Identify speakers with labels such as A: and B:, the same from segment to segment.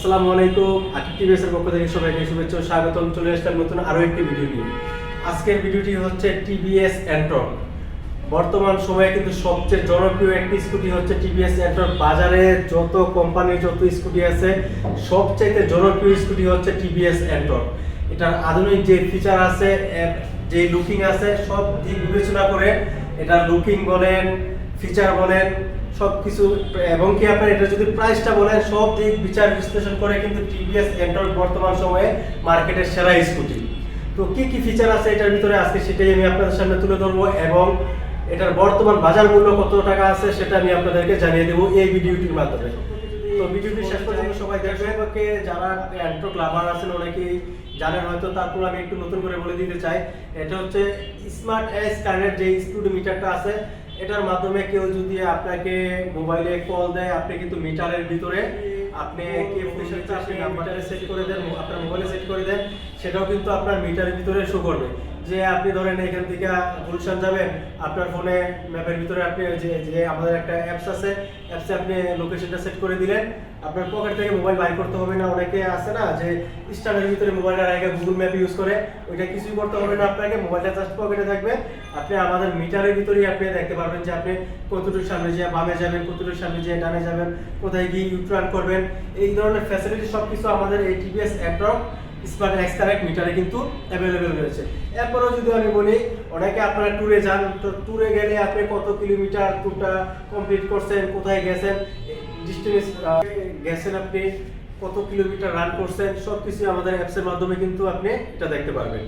A: আসসালামু আলাইকুম। আকিব টিভিএস এর পক্ষ থেকে সবাইকে শুভেচ্ছা ও স্বাগতম। চলে আসলাম নতুন আরো একটি ভিডিও নিয়ে। আজকের ভিডিওটি হচ্ছে টিভিএস এন্টর্ক। বর্তমান সময়ে কিন্তু সবচেয়ে জনপ্রিয় একটি স্কুটি হচ্ছে টিভিএস এন্টর্ক। বাজারে যত কোম্পানির যত স্কুটি আছে সবচেয়ে জনপ্রিয় স্কুটি হচ্ছে টিভিএস এন্টর্ক। এটার আধুনিক যে ফিচার আছে, যে লুকিং আছে, সব দিক বিবেচনা করে এটা লুকিং বলেন, ফিচার বলেন, সব কিছু, এবং কি আপনার এটা যদি প্রাইসটা বলেন, সব দিক বিচার বিশ্লেষণ করে কিন্তু টিভিএস এন্টর্ক বর্তমান সময়ে মার্কেটের সেরা স্কুটি। তো কি কি ফিচার আছে এটার ভিতরে আজকে সেটাই আমি আপনাদের সামনে তুলে ধরবো, এবং এটার বর্তমান বাজার মূল্য কত টাকা আছে সেটা আমি আপনাদেরকে জানিয়ে দেবো এই ভিডিওটির মাধ্যমে। তো ভিডিওটি শেষ পর্যন্ত সবাই দেখবেন। ওকে, যারা এন্টর্ক লাভার আছেন অনেকেই জানেন হয়তো, তারপর আমি একটু নতুন করে বলে দিতে চাই। এটা হচ্ছে স্মার্ট এস কারেন্ট যে স্কুটি মিটারটা আছে, এটার মাধ্যমে কেউ যদি আপনাকে মোবাইলে কল দেয়, আপনি কিন্তু মিটারের ভিতরে আপনি কি অফিসিয়াল আপনি নাম্বারে সেট করে দেন, আপনার মোবাইলে সেট করে দেন, সেটাও কিন্তু আপনার মিটারের ভিতরে শো করবে। যে আপনি ধরেন এখান থেকে গুলশান যাবেন, আপনার ফোনে ম্যাপের ভিতরে আপনি যে আমাদের একটা অ্যাপস আছে, অ্যাপসে আপনি লোকেশনটা সেট করে দিলেন, আপনার পকেট থেকে মোবাইল বাইর করতে হবে না। অনেকে আছে না যে স্ট্যান্ডের ভিতরে মোবাইলটা রেখে গুগল ম্যাপ ইউজ করে, ওইটা কিছুই করতে হবে না আপনাকে, মোবাইলটা জাস্ট পকেটে থাকবে। আপনি আমাদের মিটারের ভিতরেই আপনি দেখতে পারবেন যে আপনি কতটুকু সামনে যেয়ে বামে যাবেন, কতটুকু সামনে যেয়ে ডানে যাবেন, কোথায় গিয়ে ইউটার্ন করবেন, এই ধরনের ফ্যাসিলিটি সবকিছু আমাদের এই TVS Ntorq smart x correct মিটারে কিন্তু অ্যাভেলেবেল রয়েছে। এরপরেও যদি আমি বলি, অনেকে আপনারা ট্যুরে যান, তো ট্যুরে গেলে আপনি কত কিলোমিটার ট্যুরটা কমপ্লিট করছেন, কোথায় গেছেন, ডিস্টেন্স গেছেন, আপনি কত কিলোমিটার রান করছেন, সব কিছু আমাদের অ্যাপসের মাধ্যমে কিন্তু আপনি এটা দেখতে পারবেন।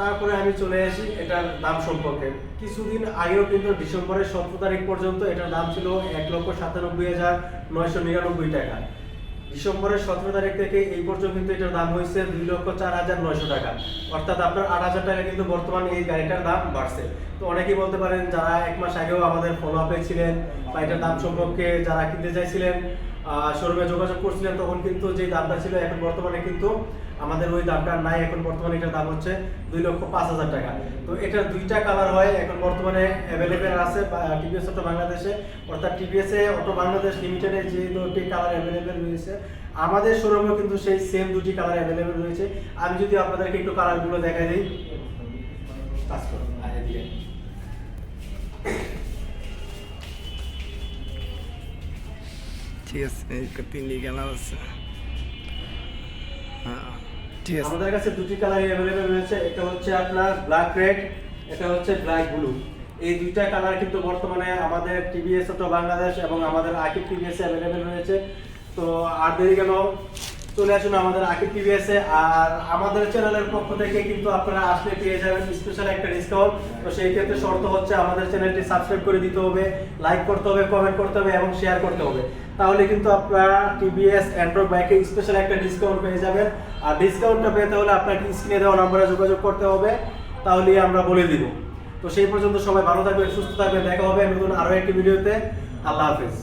A: তারপরে আমি চলে আসি এটার দাম সম্পর্কে। কিছুদিন আগেও কিন্তু ডিসেম্বরের 17 তারিখ পর্যন্ত এটার দাম ছিল 1,97,999 টাকা। ডিসেম্বরের 17 তারিখ থেকে এই পর্যন্ত কিন্তু এটার দাম হয়েছে 2,04,900 টাকা, অর্থাৎ আপনার 8,000 টাকা কিন্তু বর্তমানে এই গাড়িটার দাম বাড়ছে। তো অনেকেই বলতে পারেন, যারা এক মাস আগেও আমাদের ফলো আপে ছিলেন বা এটার দাম সম্পর্কে যারা কিনতে চাইছিলেন, শোরুমে যোগাযোগ করছিলেন, তখন কিন্তু যে দামটা ছিল এখন বর্তমানে কিন্তু আমাদের ওই দামটা নাই। এখন বর্তমানে এটার দাম হচ্ছে 2,05,000 টাকা। তো এটার দুইটা কালার হয় এখন বর্তমানে অ্যাভেলেবেল আছে টিভিএস অটো বাংলাদেশে, অর্থাৎ টিভিএস অটো বাংলাদেশ লিমিটেডে যে দুটি কালার অ্যাভেলেবেল রয়েছে, আমাদের শোরুমেও কিন্তু সেই সেম দুটি কালার অ্যাভেলেবেল রয়েছে। আমি যদি আপনাদেরকে একটু কালারগুলো দেখাই দিই, কাজ করুন এদিকে।
B: ঠিক আছে, তিনটি কালার আছে। ঠিক আছে,
A: আমাদের কাছে দুটি কালার অ্যাভেলেবেল রয়েছে। এটা হচ্ছে আপনার ব্ল্যাক রেড, এটা হচ্ছে ব্ল্যাক ব্লু। এই দুইটা কালার কিন্তু বর্তমানে আমাদের টিভিএস অটো বাংলাদেশ এবং আমাদের আকিব টিভিএস অ্যাভেলেবেল রয়েছে। তো আর দেরি কেন, চলে আসুন আমাদের আকিব টিভিএস এ। আর আমাদের চ্যানেলের পক্ষ থেকে কিন্তু আপনারা আসলে পেয়ে যাবেন স্পেশাল একটা ডিসকাউন্ট। তো সেই ক্ষেত্রে শর্ত হচ্ছে আমাদের চ্যানেলটি সাবস্ক্রাইব করে দিতে হবে, লাইক করতে হবে, কমেন্ট করতে হবে এবং শেয়ার করতে হবে। তাহলে কিন্তু আপনারা টিভিএস এন্টর্ক বাইকে স্পেশাল একটা ডিসকাউন্ট পেয়ে যাবেন। আর ডিসকাউন্টটা পেতে হলে আপনাকে স্ক্রিনে দেওয়া নম্বরে যোগাযোগ করতে হবে, তাহলেই আমরা বলে দিব। তো সেই পর্যন্ত সবাই ভালো থাকবেন, সুস্থ থাকবেন। দেখা হবে নতুন আরো একটি ভিডিওতে। আল্লাহ হাফেজ।